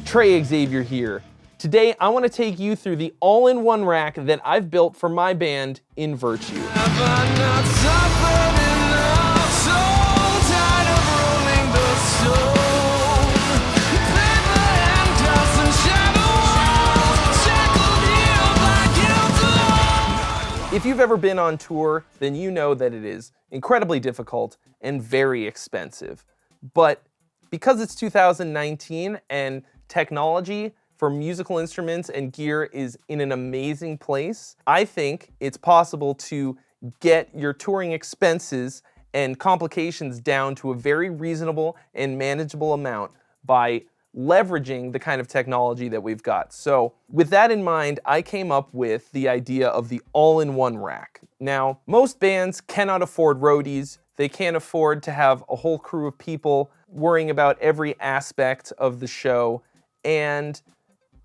Trey Xavier here. Today I want to take you through the all-in-one rack that I've built for my band In Virtue. If you've ever been on tour, then you know that it is incredibly difficult and very expensive. But because it's 2019 and technology for musical instruments and gear is in an amazing place, I think it's possible to get your touring expenses and complications down to a very reasonable and manageable amount by leveraging the kind of technology that we've got. So with that in mind, I came up with the idea of the all-in-one rack. Now, most bands cannot afford roadies. They can't afford to have a whole crew of people worrying about every aspect of the show. And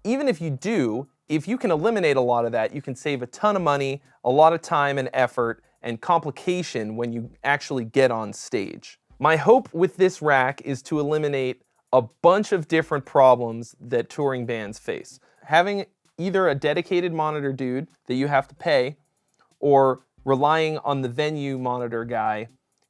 even if you do, if you can eliminate a lot of that, you can save a ton of money, a lot of time and effort, and complication when you actually get on stage. My hope with this rack is to eliminate a bunch of different problems that touring bands face. Having either a dedicated monitor dude that you have to pay or relying on the venue monitor guy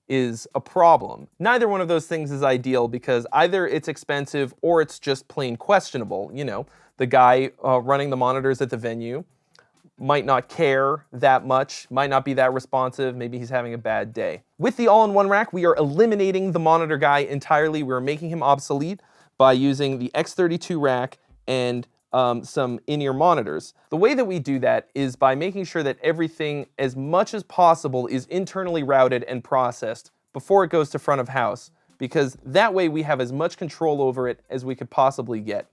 is a problem. Neither one of those things is ideal because either it's expensive or it's just plain questionable. You know, the guy running the monitors at the venue might not care that much, might not be that responsive, maybe he's having a bad day. With the all-in-one rack, we are eliminating the monitor guy entirely. We're making him obsolete by using the X32 rack and some in-ear monitors. The way that we do that is by making sure that everything, as much as possible, is internally routed and processed before it goes to front of house, because that way we have as much control over it as we could possibly get.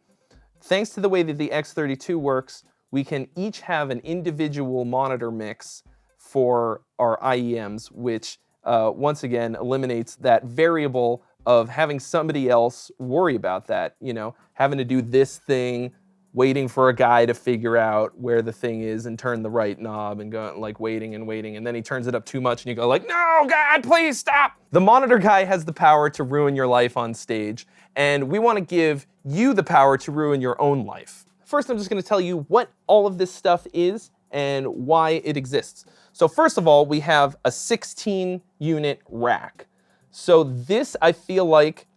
Thanks to the way that the X32 works, we can each have an individual monitor mix for our IEMs, which once again eliminates that variable of having somebody else worry about that, you know, having to do this thing, waiting for a guy to figure out where the thing is and turn the right knob and go like waiting, and then he turns it up too much and you go like, no, God, please stop. The monitor guy has the power to ruin your life on stage, and we want to give you the power to ruin your own life. First, I'm just going to tell you what all of this stuff is and why it exists. So first of all, we have a 16-unit rack. So this, I feel like,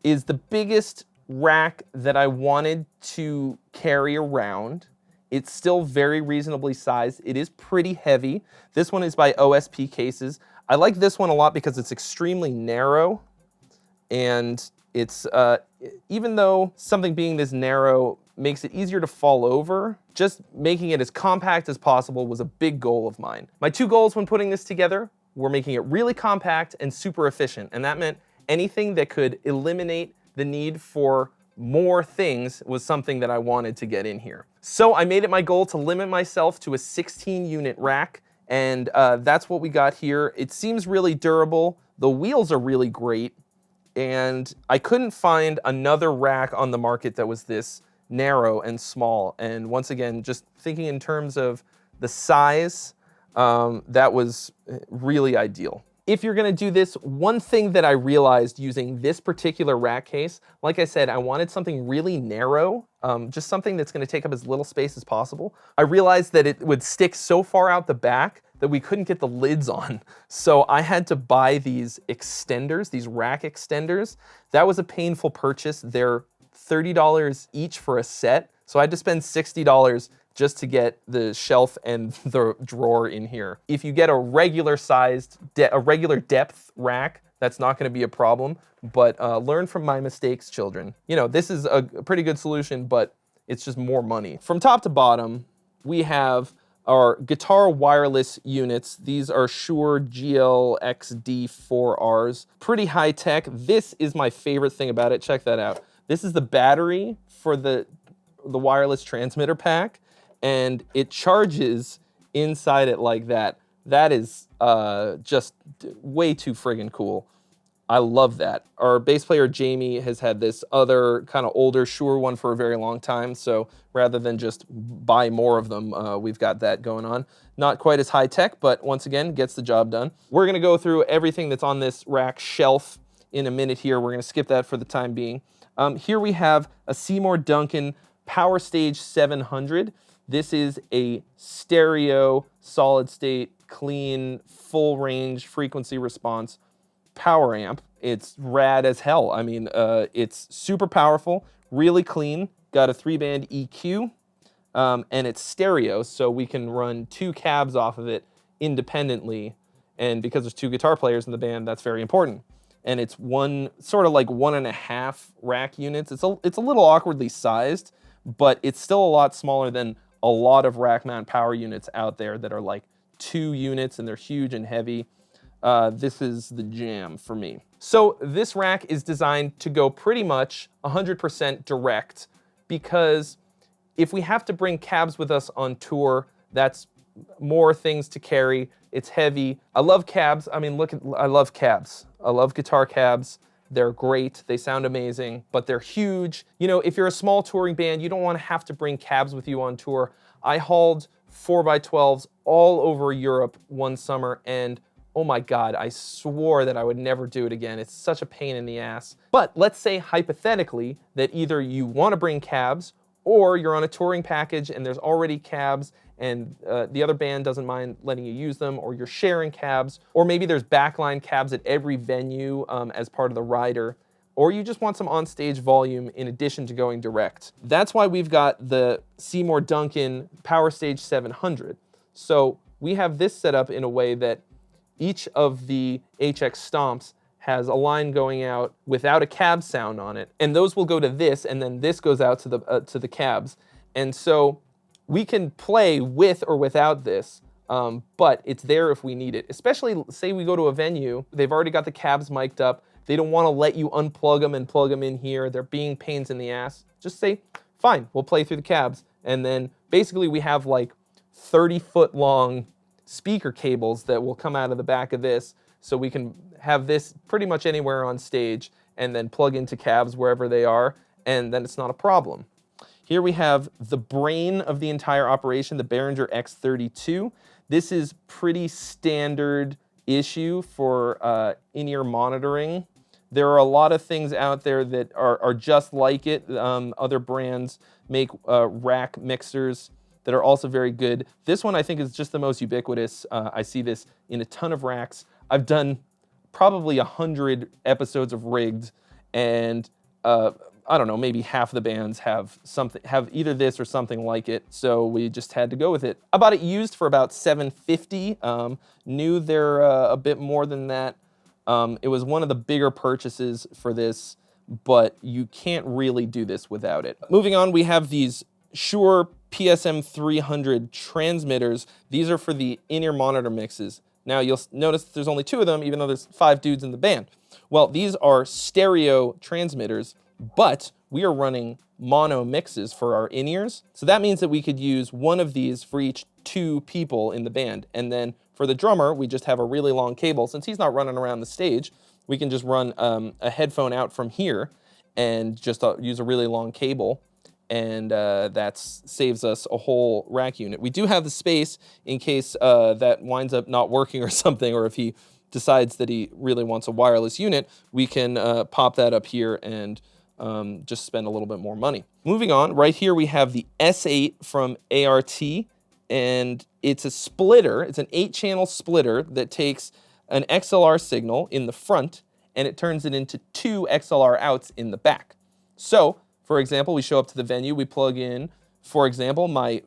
is the biggest rack that I wanted to carry around. It's still very reasonably sized. It is pretty heavy. This one is by OSP Cases. I like this one a lot because it's extremely narrow, and it's, even though something being this narrow makes it easier to fall over, just making it as compact as possible was a big goal of mine. My two goals when putting this together were making it really compact and super efficient, and that meant anything that could eliminate the need for more things was something that I wanted to get in here. So I made it my goal to limit myself to a 16-unit rack, and that's what we got here. It seems really durable. The wheels are really great, and I couldn't find another rack on the market that was this narrow and small. And once again, just thinking in terms of the size, that was really ideal. If you're gonna do this, one thing that I realized using this particular rack case, like I said, I wanted something really narrow, just something that's gonna take up as little space as possible. I realized that it would stick so far out the back that we couldn't get the lids on. So I had to buy these extenders, these rack extenders. That was a painful purchase. They're $30 each for a set. So I had to spend $60 just to get the shelf and the drawer in here. If you get a regular sized, a regular depth rack, that's not gonna be a problem, but learn from my mistakes, children. You know, this is a pretty good solution, but it's just more money. From top to bottom, we have our guitar wireless units. These are Shure GLXD4Rs. Pretty high tech. This is my favorite thing about it. Check that out. This is the battery for the wireless transmitter pack, and it charges inside it like that. That is just way too friggin' cool. I love that. Our bass player Jamie has had this other kind of older Shure one for a very long time, so rather than just buy more of them, we've got that going on. Not quite as high tech, but once again, gets the job done. We're gonna go through everything that's on this rack shelf in a minute here. We're gonna skip that for the time being. Here we have a Seymour Duncan Power Stage 700. This is a stereo, solid state, clean, full range frequency response power amp. It's rad as hell. I mean, it's super powerful, really clean, got a 3-band EQ, and it's stereo, so we can run 2 cabs off of it independently. And because there's 2 guitar players in the band, that's very important. And it's sort of like 1.5 rack units. It's a little awkwardly sized, but it's still a lot smaller than a lot of rack mount power units out there that are like 2 units and they're huge and heavy. This is the jam for me. So this rack is designed to go pretty much 100% direct, because if we have to bring cabs with us on tour, that's more things to carry. It's heavy. I love cabs. I mean, I love cabs. I love guitar cabs. They're great. They sound amazing, but they're huge. You know, if you're a small touring band, you don't want to have to bring cabs with you on tour. I hauled 4x12s all over Europe one summer, and oh my God, I swore that I would never do it again. It's such a pain in the ass. But let's say hypothetically that either you want to bring cabs or you're on a touring package and there's already cabs and the other band doesn't mind letting you use them, or you're sharing cabs, or maybe there's backline cabs at every venue as part of the rider, or you just want some on-stage volume in addition to going direct. That's why we've got the Seymour Duncan Power Stage 700. So we have this set up in a way that each of the HX Stomps has a line going out without a cab sound on it, and those will go to this, and then this goes out to the cabs. And so we can play with or without this, but it's there if we need it. Especially, say we go to a venue, they've already got the cabs mic'd up, they don't want to let you unplug them and plug them in here, they're being pains in the ass. Just say, fine, we'll play through the cabs. And then basically we have like 30-foot long speaker cables that will come out of the back of this, so we can have this pretty much anywhere on stage and then plug into cabs wherever they are, and then it's not a problem. Here we have the brain of the entire operation, the Behringer X32. This is pretty standard issue for in-ear monitoring. There are a lot of things out there that are just like it. Other brands make rack mixers that are also very good. This one I think is just the most ubiquitous. I see this in a ton of racks. I've done probably 100 episodes of Rigged, and I don't know, maybe half the bands have either this or something like it, so we just had to go with it. I bought it used for about $750. Knew they're a bit more than that. It was one of the bigger purchases for this, but you can't really do this without it. Moving on, we have these Shure PSM 300 transmitters. These are for the in-ear monitor mixes. Now you'll notice there's only 2 of them, even though there's 5 dudes in the band. Well, these are stereo transmitters, but we are running mono mixes for our in-ears. So that means that we could use one of these for each 2 people in the band. And then for the drummer, we just have a really long cable. Since he's not running around the stage, we can just run a headphone out from here and just use a really long cable. And that saves us a whole rack unit. We do have the space in case that winds up not working or something, or if he decides that he really wants a wireless unit, we can pop that up here and just spend a little bit more money. Moving on, right here we have the S8 from ART, and it's a splitter. It's an 8-channel splitter that takes an XLR signal in the front and it turns it into 2 XLR outs in the back. So, for example, we show up to the venue, we plug in, for example, my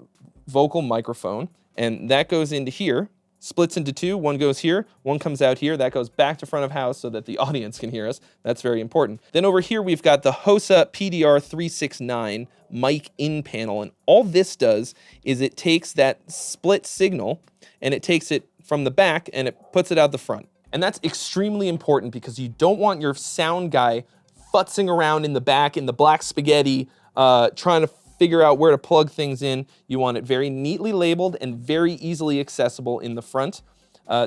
vocal microphone, and that goes into here, splits into 2, one goes here, one comes out here, that goes back to front of house so that the audience can hear us. That's very important. Then over here we've got the HOSA PDR 369 mic in panel, and all this does is it takes that split signal and it takes it from the back and it puts it out the front. And that's extremely important because you don't want your sound guy futzing around in the back in the black spaghetti, trying to figure out where to plug things in. You want it very neatly labeled and very easily accessible in the front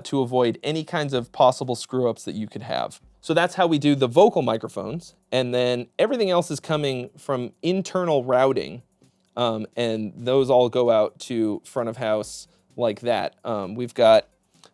to avoid any kinds of possible screw-ups that you could have. So that's how we do the vocal microphones, and then everything else is coming from internal routing, and those all go out to front of house like that. We've got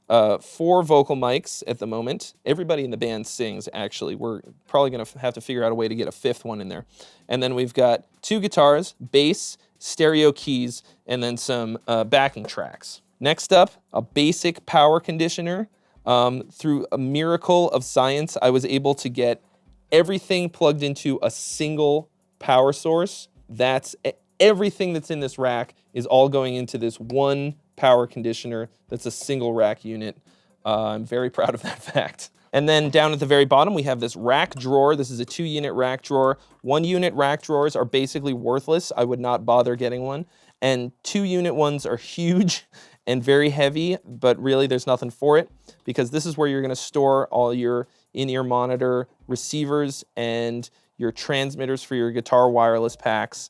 4 vocal mics at the moment. Everybody in the band sings, actually. We're probably going to have to figure out a way to get a 5th one in there. And then we've got 2 guitars, bass, stereo keys, and then some backing tracks. Next up, a basic power conditioner. Through a miracle of science, I was able to get everything plugged into a single power source. That's everything that's in this rack is all going into this one power conditioner that's a single rack unit. I'm very proud of that fact. And then down at the very bottom, we have this rack drawer. This is a 2-unit rack drawer. 1-unit rack drawers are basically worthless. I would not bother getting one. And 2-unit ones are huge and very heavy, but really there's nothing for it because this is where you're gonna store all your in-ear monitor receivers and your transmitters for your guitar wireless packs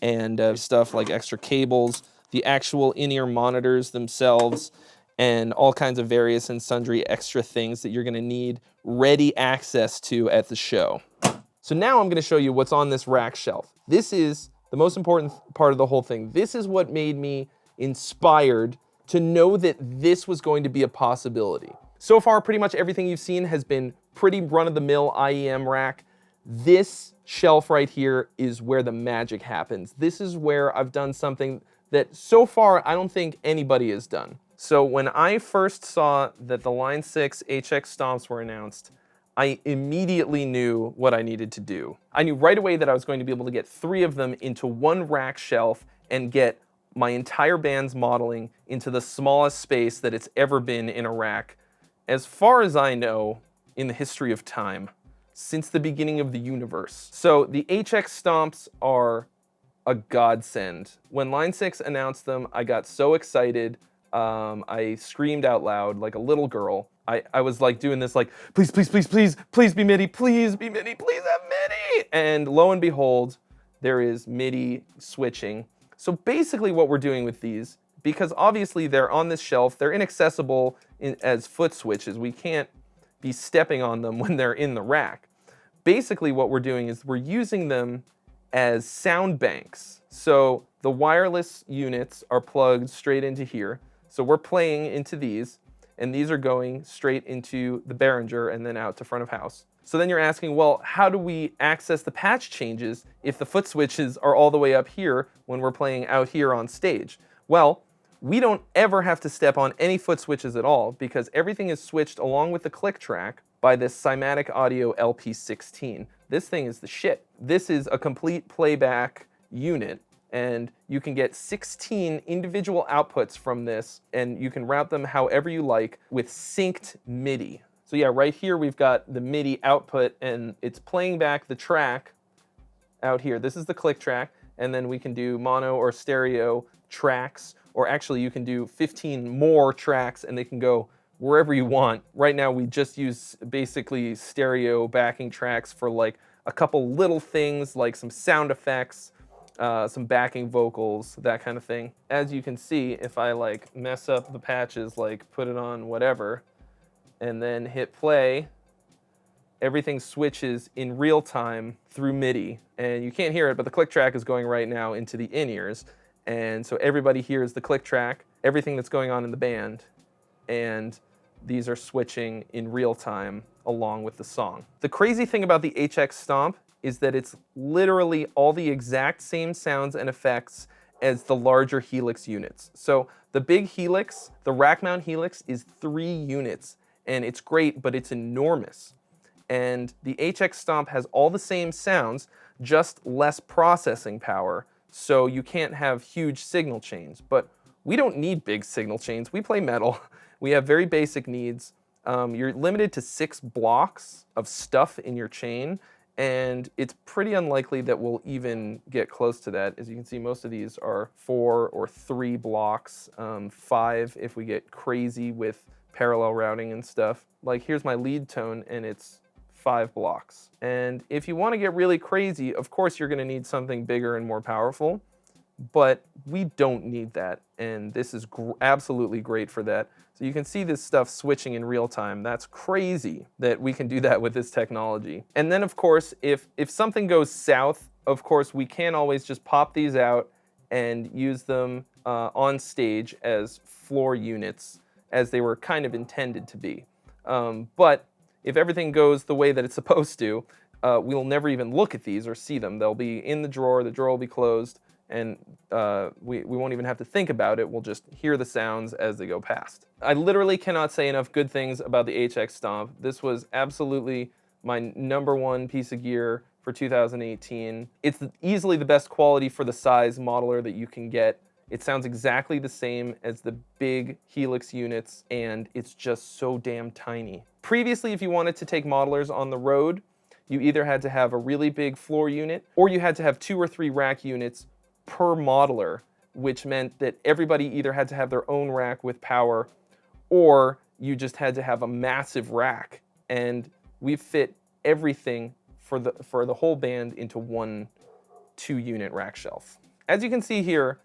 and stuff like extra cables, the actual in-ear monitors themselves, and all kinds of various and sundry extra things that you're gonna need ready access to at the show. So now I'm gonna show you what's on this rack shelf. This is the most important part of the whole thing. This is what made me inspired to know that this was going to be a possibility. So far, pretty much everything you've seen has been pretty run-of-the-mill IEM rack. This shelf right here is where the magic happens. This is where I've done something that so far I don't think anybody has done. So when I first saw that the Line 6 HX Stomps were announced, I immediately knew what I needed to do. I knew right away that I was going to be able to get 3 of them into one rack shelf and get my entire band's modeling into the smallest space that it's ever been in a rack, as far as I know, in the history of time, since the beginning of the universe. So the HX Stomps are a godsend. When Line 6 announced them, I got so excited. I screamed out loud like a little girl. I was like doing this like, please, please, please, please, please be MIDI, please be MIDI, please have MIDI. And lo and behold, there is MIDI switching. So basically what we're doing with these, because obviously they're on this shelf, they're inaccessible as foot switches. We can't be stepping on them when they're in the rack. Basically what we're doing is we're using them as sound banks. So the wireless units are plugged straight into here. So we're playing into these, and these are going straight into the Behringer and then out to front of house. So then you're asking, well, how do we access the patch changes if the foot switches are all the way up here when we're playing out here on stage? Well, we don't ever have to step on any foot switches at all because everything is switched along with the click track by this Cymatic Audio LP16. This thing is the shit. This is a complete playback unit, and you can get 16 individual outputs from this, and you can route them however you like with synced MIDI. So yeah, right here we've got the MIDI output, and it's playing back the track out here. This is the click track, and then we can do mono or stereo tracks, or actually you can do 15 more tracks, and they can go wherever you want. Right now we just use basically stereo backing tracks for like a couple little things like some sound effects, some backing vocals, that kind of thing. As you can see, if I like mess up the patches, like put it on whatever, and then hit play, everything switches in real time through MIDI. And you can't hear it, but the click track is going right now into the in-ears. And so everybody hears the click track, everything that's going on in the band, and these are switching in real time along with the song. The crazy thing about the HX Stomp is that it's literally all the exact same sounds and effects as the larger Helix units. So the big Helix, the rack mount Helix, is 3 units, and it's great, but it's enormous. And the HX Stomp has all the same sounds, just less processing power, so you can't have huge signal chains. But we don't need big signal chains. We play metal. We have very basic needs. You're limited to 6 blocks of stuff in your chain, and it's pretty unlikely that we'll even get close to that. As you can see, most of these are 4 or 3 blocks, 5 if we get crazy with parallel routing and stuff. Like here's my lead tone, and it's 5 blocks. And if you want to get really crazy, of course you're going to need something bigger and more powerful, but we don't need that, and this is absolutely great for that. So you can see this stuff switching in real time. That's crazy that we can do that with this technology. And then of course, if something goes south, of course we can always just pop these out and use them on stage as floor units as they were kind of intended to be. But if everything goes the way that it's supposed to, we'll never even look at these or see them. They'll be in the drawer will be closed, and we won't even have to think about it. We'll just hear the sounds as they go past. I literally cannot say enough good things about the HX Stomp. This was absolutely my #1 piece of gear for 2018. It's easily the best quality for the size modeler that you can get. It sounds exactly the same as the big Helix units, and it's just so damn tiny. Previously, if you wanted to take modelers on the road, you either had to have a really big floor unit, or you had to have 2 or 3 rack units per modeler, which meant that everybody either had to have their own rack with power, or you just had to have a massive rack. And we fit everything for the whole band into one 2-unit rack shelf. As you can see here,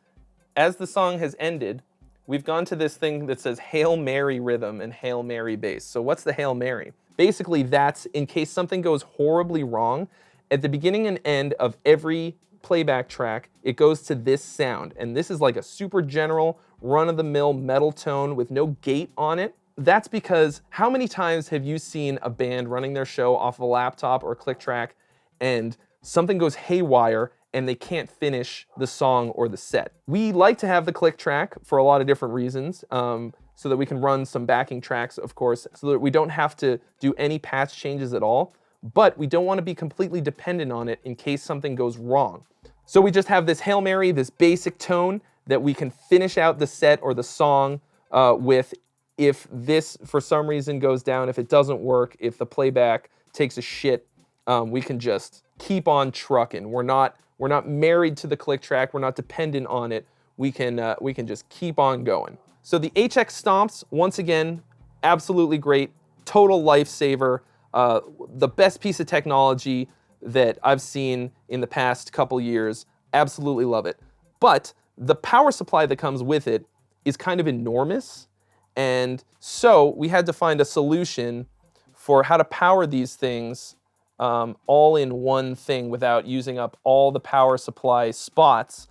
as the song has ended, we've gone to this thing that says Hail Mary rhythm and Hail Mary bass. So what's the Hail Mary? Basically, that's in case something goes horribly wrong. At the beginning and end of every playback track, it goes to this sound. And this is like a super general, run-of-the-mill metal tone with no gate on it. That's because how many times have you seen a band running their show off of a laptop or a click track and something goes haywire and they can't finish the song or the set? We like to have the click track for a lot of different reasons, so that we can run some backing tracks, of course, so that we don't have to do any patch changes at all, but we don't want to be completely dependent on it in case something goes wrong. So we just have this Hail Mary, this basic tone that we can finish out the set or the song with. If this, for some reason, goes down, if it doesn't work, if the playback takes a shit, we can just keep on trucking. We're not married to the click track. We're not dependent on it. We can just keep on going. So the HX Stomps, once again, absolutely great, total lifesaver, the best piece of technology that I've seen in the past couple years. Absolutely love it. But the power supply that comes with it is kind of enormous. And so we had to find a solution for how to power these things all in one thing without using up all the power supply spots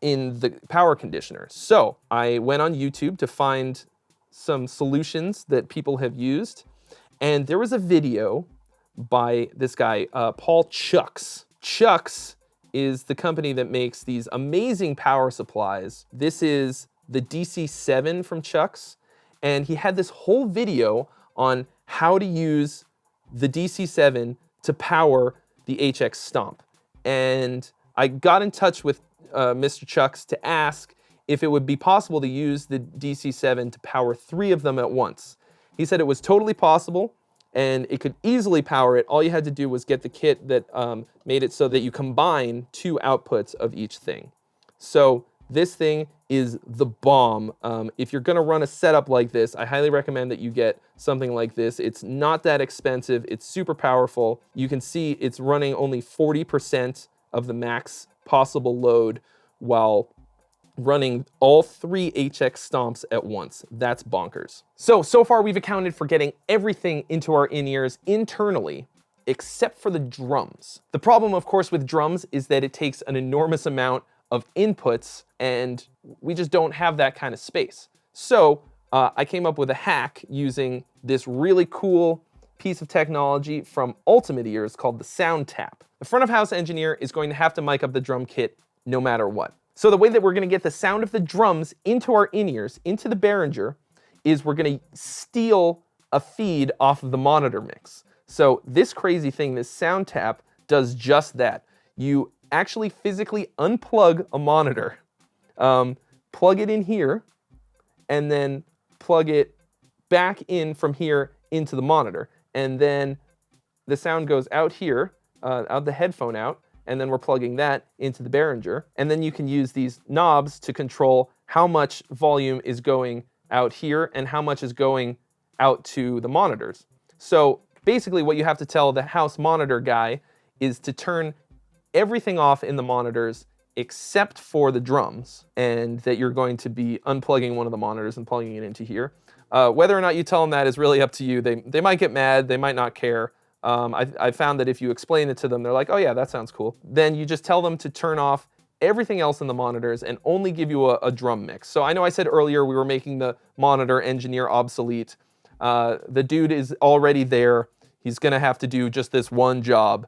in the power conditioner. So I went on YouTube to find some solutions that people have used. And there was a video by this guy, Paul Chucks. Chucks is the company that makes these amazing power supplies. This is the DC7 from Chucks. And he had this whole video on how to use the DC7 to power the HX Stomp. And I got in touch with Mr. Chucks to ask if it would be possible to use the DC7 to power 3 of them at once. He said it was totally possible, and it could easily power it. All you had to do was get the kit that made it so that you combine 2 outputs of each thing. So this thing is the bomb. If you're gonna run a setup like this, I highly recommend that you get something like this. It's not that expensive, it's super powerful. You can see it's running only 40% of the max possible load while running all 3 HX Stomps at once. That's bonkers. So far we've accounted for getting everything into our in-ears internally, except for the drums. The problem, of course, with drums is that it takes an enormous amount of inputs, and we just don't have that kind of space. So I came up with a hack using this really cool piece of technology from Ultimate Ears called the Sound Tap. The front of house engineer is going to have to mic up the drum kit no matter what. So the way that we're gonna get the sound of the drums into our in-ears, into the Behringer, is we're gonna steal a feed off of the monitor mix. So this crazy thing, this Sound Tap, does just that. You actually physically unplug a monitor, plug it in here, and then plug it back in from here into the monitor. And then the sound goes out here, out the headphone out, and then we're plugging that into the Behringer. And then you can use these knobs to control how much volume is going out here and how much is going out to the monitors. So basically what you have to tell the house monitor guy is to turn everything off in the monitors except for the drums, and that you're going to be unplugging one of the monitors and plugging it into here. Whether or not you tell them that is really up to you. They might get mad, they might not care. I found that if you explain it to them, they're like, oh yeah, that sounds cool. Then you just tell them to turn off everything else in the monitors and only give you a drum mix. So I know I said earlier we were making the monitor engineer obsolete. The dude is already there. He's gonna have to do just this one job.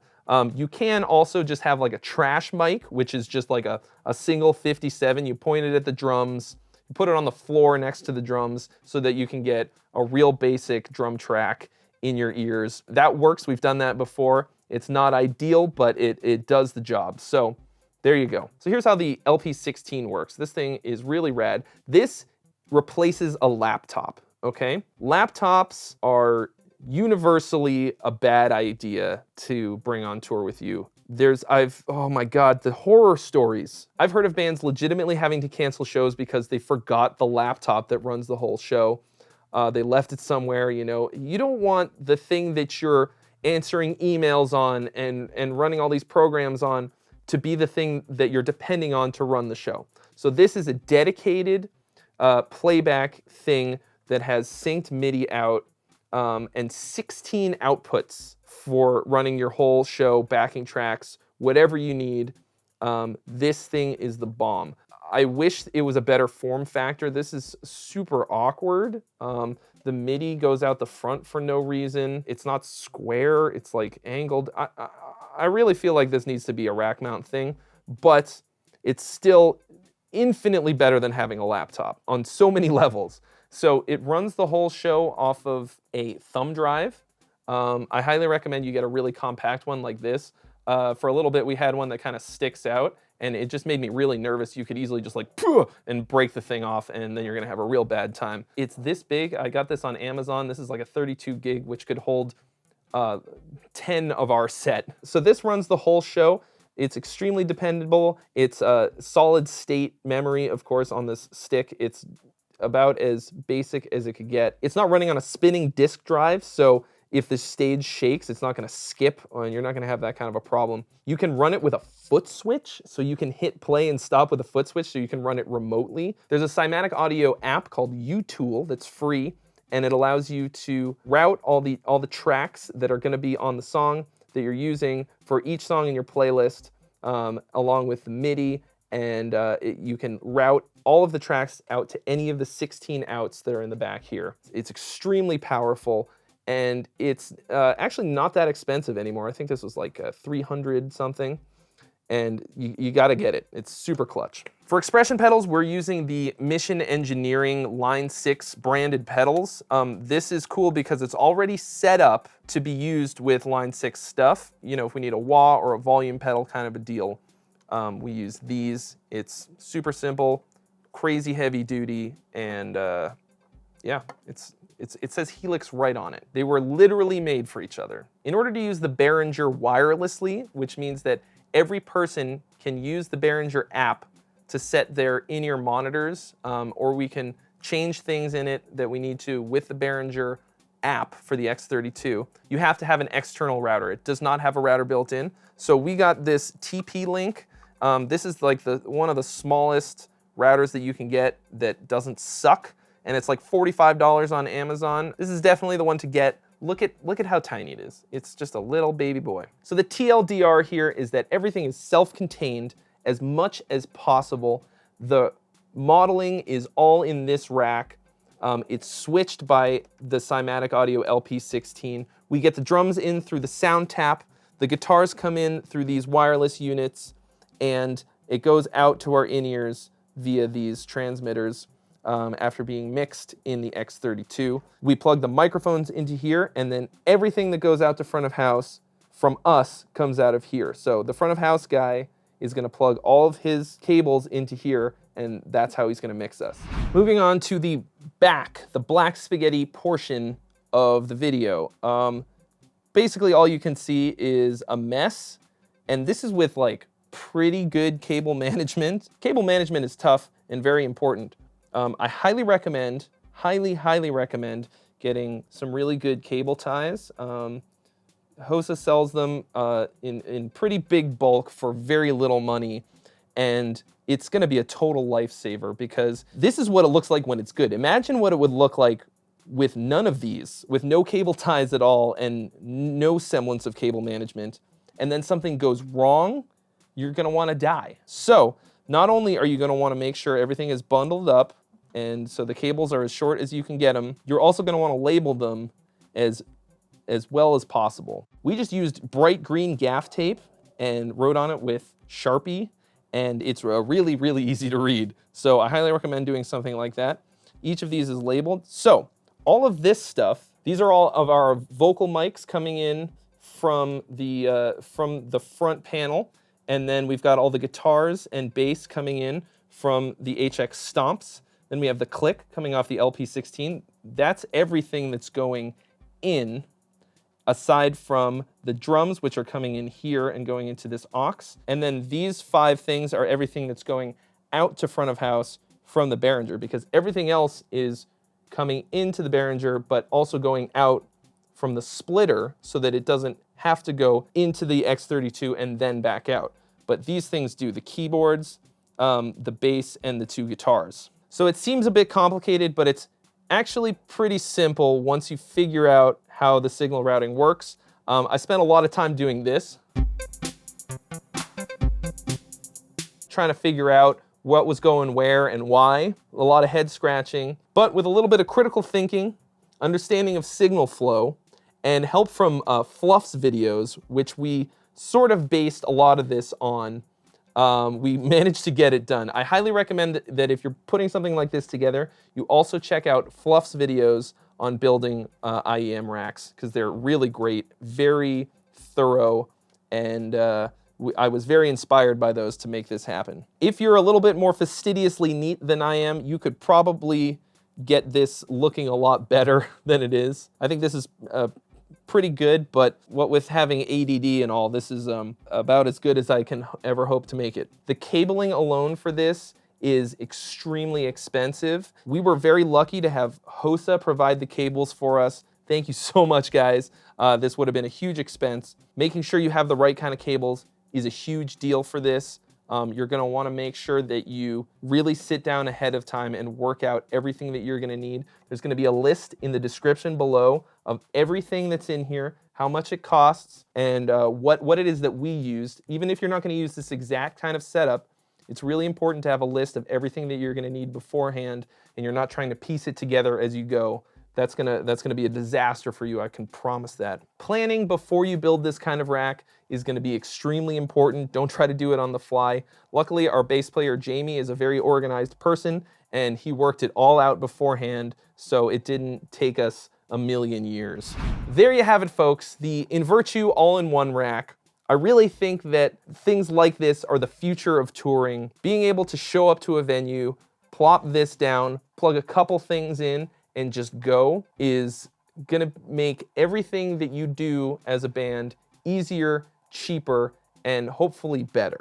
You can also just have like a trash mic, which is just like a single 57. You point it at the drums, you put it on the floor next to the drums so that you can get a real basic drum track in your ears. That works, we've done that before. It's not ideal, but it does the job. So there you go. So here's how the LP16 works. This thing is really rad. This replaces a laptop, okay? Laptops are universally a bad idea to bring on tour with you. Oh my God, the horror stories. I've heard of bands legitimately having to cancel shows because they forgot the laptop that runs the whole show. They left it somewhere, you know. You don't want the thing that you're answering emails on and running all these programs on to be the thing that you're depending on to run the show. So this is a dedicated playback thing that has synced MIDI out and 16 outputs for running your whole show, backing tracks, whatever you need. This thing is the bomb. I wish it was a better form factor. This is super awkward. The MIDI goes out the front for no reason. It's not square, it's like angled. I really feel like this needs to be a rack mount thing, but it's still infinitely better than having a laptop on so many levels. So it runs the whole show off of a thumb drive. I highly recommend you get a really compact one like this. For a little bit, we had one that kind of sticks out, and it just made me really nervous. You could easily just like, and break the thing off, and then you're gonna have a real bad time. It's this big. I got this on Amazon. This is like a 32 gig, which could hold 10 of our set. So this runs the whole show. It's extremely dependable. It's a solid state memory, of course, on this stick. It's about as basic as it could get. It's not running on a spinning disk drive, so if the stage shakes, it's not gonna skip, and you're not gonna have that kind of a problem. You can run it with a foot switch, so you can hit play and stop with a foot switch, so you can run it remotely. There's a Cymatic Audio app called U-Tool that's free, and it allows you to route all the tracks that are gonna be on the song that you're using for each song in your playlist, along with the MIDI, and you can route all of the tracks out to any of the 16 outs that are in the back here. It's extremely powerful, and it's actually not that expensive anymore. I think this was like 300 something, and you gotta get it. It's super clutch. For expression pedals, we're using the Mission Engineering Line 6 branded pedals. This is cool because it's already set up to be used with Line 6 stuff. You know, if we need a wah or a volume pedal kind of a deal, we use these. It's super simple, crazy heavy duty, and yeah, it says Helix right on it. They were literally made for each other. In order to use the Behringer wirelessly, which means that every person can use the Behringer app to set their in-ear monitors, or we can change things in it that we need to with the Behringer app for the X32. You have to have an external router. It does not have a router built in. So we got this TP-Link. This is like one of the smallest routers that you can get that doesn't suck, and it's like $45 on Amazon. This is definitely the one to get. Look at how tiny it is. It's just a little baby boy. So the TLDR here is that everything is self-contained as much as possible. The modeling is all in this rack. It's switched by the Cymatic Audio LP16. We get the drums in through the sound tap. The guitars come in through these wireless units, and it goes out to our in-ears via these transmitters after being mixed in the X32. We plug the microphones into here, and then everything that goes out to front of house from us comes out of here. So the front of house guy is gonna plug all of his cables into here, and that's how he's gonna mix us. Moving on to the back, the black spaghetti portion of the video. Basically all you can see is a mess, and this is with like pretty good cable management. Cable management is tough and very important. I highly recommend getting some really good cable ties. Hosa sells them in pretty big bulk for very little money, and it's gonna be a total lifesaver because this is what it looks like when it's good. Imagine what it would look like with none of these, with no cable ties at all and no semblance of cable management, and then something goes wrong. you're gonna wanna die. So not only are you gonna wanna make sure everything is bundled up, and so the cables are as short as you can get them, you're also gonna wanna label them as well as possible. We just used bright green gaff tape and wrote on it with Sharpie, and it's really, really easy to read. So I highly recommend doing something like that. Each of these is labeled. So all of this stuff, these are all of our vocal mics coming in from the front panel, and then we've got all the guitars and bass coming in from the HX Stomps. Then we have the click coming off the LP16. That's everything that's going in, aside from the drums, which are coming in here and going into this aux. And then these 5 things are everything that's going out to front of house from the Behringer, because everything else is coming into the Behringer, but also going out from the splitter so that it doesn't have to go into the X32 and then back out. But these things do, the keyboards, the bass, and the 2 guitars. So it seems a bit complicated, but it's actually pretty simple once you figure out how the signal routing works. I spent a lot of time doing this, trying to figure out what was going where and why. A lot of head scratching, but with a little bit of critical thinking, understanding of signal flow, and help from Fluff's videos, which we sort of based a lot of this on. We managed to get it done. I highly recommend that if you're putting something like this together, you also check out Fluff's videos on building IEM racks, because they're really great, very thorough, and I was very inspired by those to make this happen. If you're a little bit more fastidiously neat than I am, you could probably get this looking a lot better than it is. I think this is pretty good, but what with having ADD and all, this is about as good as I can ever hope to make it. The cabling alone for this is extremely expensive. We were very lucky to have HOSA provide the cables for us. Thank you so much, guys. This would have been a huge expense. Making sure you have the right kind of cables is a huge deal for this. You're gonna wanna make sure that you really sit down ahead of time and work out everything that you're gonna need. There's gonna be a list in the description below of everything that's in here, how much it costs, and what it is that we used. Even if you're not gonna use this exact kind of setup, it's really important to have a list of everything that you're gonna need beforehand, and you're not trying to piece it together as you go. That's gonna be a disaster for you, I can promise that. Planning before you build this kind of rack is gonna be extremely important. Don't try to do it on the fly. Luckily, our bass player, Jamie, is a very organized person, and he worked it all out beforehand, so it didn't take us a million years. There you have it, folks, the Invirtu all-in-one rack. I really think that things like this are the future of touring. Being able to show up to a venue, plop this down, plug a couple things in, and just go is gonna make everything that you do as a band easier, cheaper, and hopefully better.